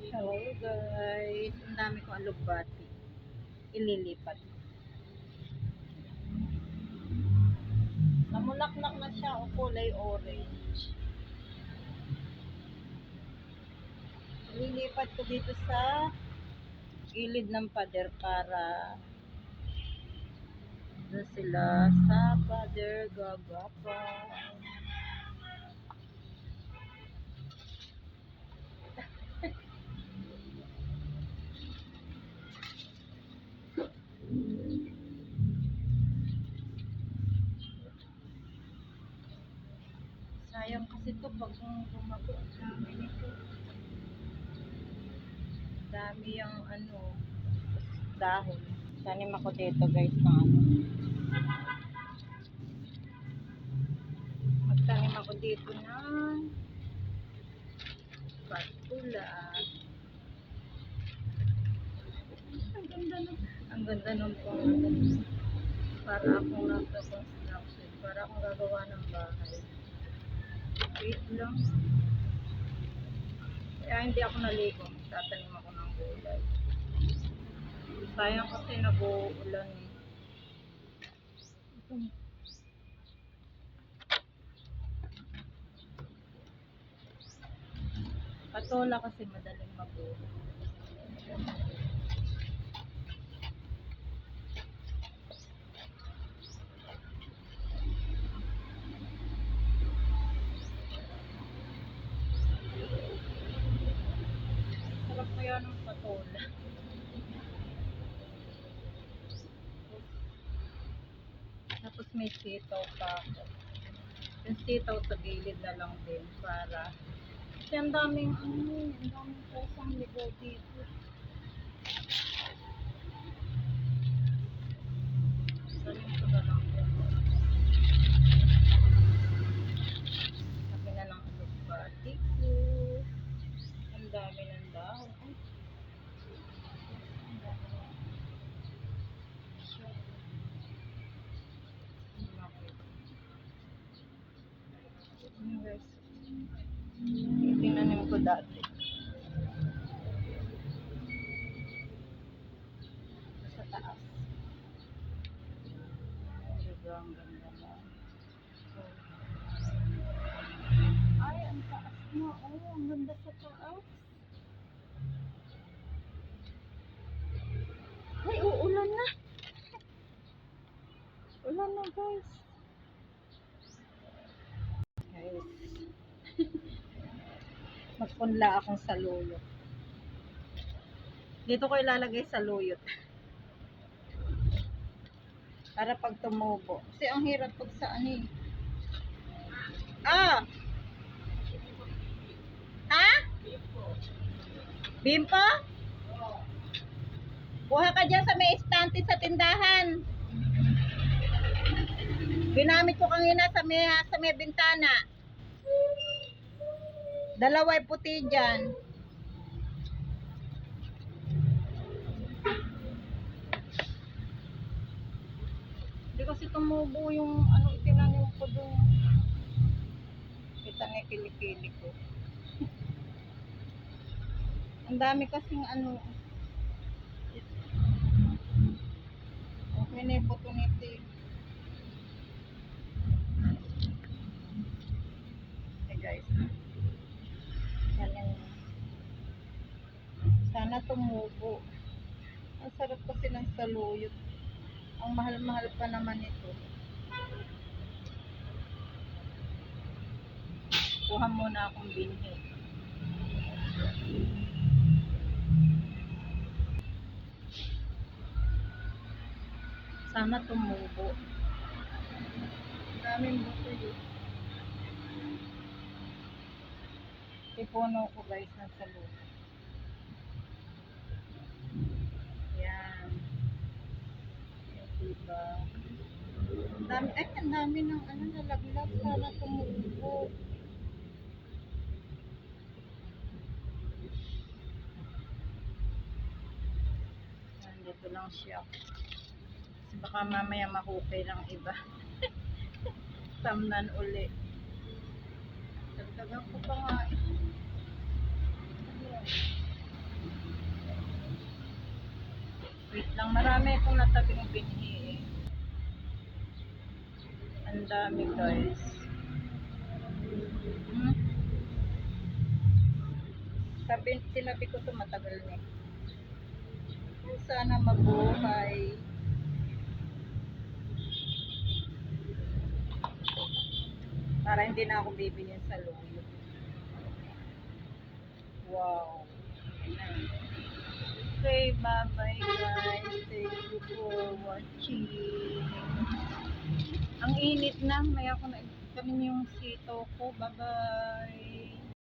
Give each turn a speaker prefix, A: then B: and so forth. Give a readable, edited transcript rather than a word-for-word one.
A: Hello guys, ang dami ko alugbati. Ililipat ko. Namulaklak na siya o kulay orange. Ililipat ko dito sa gilid ng pader para doon sila sa pader gagapa. Sayang kasi to pag bumago ang dami nito. Dami yung dahon. Tanim ako dito guys ng magtanim ako dito ng patula. Ang ganda nung para akong nasa construction, para akong gagawa ng bahay. Wait lang. Kaya hindi ako naligo. Tatanim ako ng gulay. Sayang kasi nag-uulan eh. Patola kasi madaling mabuo. Sarap kaya ng patola. Tapos may sitaw pa ako. Yung sitaw sa gilid na lang din para kasi ang daming pusang ligaw dito. Sabi ko na lang din. Sabi na lang alugbati ko. Ang dami ng dahon. Ang dami ng guys. Tinanim ko dati. Sa taas. Ang ganda na. Ay, ang taas na. Oh, ang ganda sa taas. Ay, uulan na. Ulan na guys. Magpunla akong saluyot. Dito ko ilalagay saluyot. Para pag tumubo. Kasi ang hirap pag sa ani. Ah! Ha? Bimpo? Buha ka dyan sa may estante sa tindahan. Ginamit ko kanina sa may bintana. Dalaway puti dyan. Hindi kasi tumubo yung itinanim ko doon. Kita na kilikili ko. Ang dami kasing okay na yung opportunity. Hey guys. Sana tumubo. Ang sarap kasi ng saluyot. Ang mahal-mahal pa naman ito. Kuha muna akong binhi. Sana tumubo. Daming buto yun. Ipuno ko guys ng saluyot. Yan. Diba? Ang dami ng nalaglag. Sana tumubo. Nandito lang siya. Kasi baka mamaya mahukay ng iba. Samnan uli. Dagdagan ko pa nga. Wait lang, marami akong natabing binhi eh. Ang dami guys. Hmm? Tinabi ko to matagal na eh. Sana mabuhay. Para hindi na ako bibilhin sa luyo. Wow. Okay, bye-bye guys. Thank you for watching. Ang init na. May ako na kami yung sito ko. Bye-bye.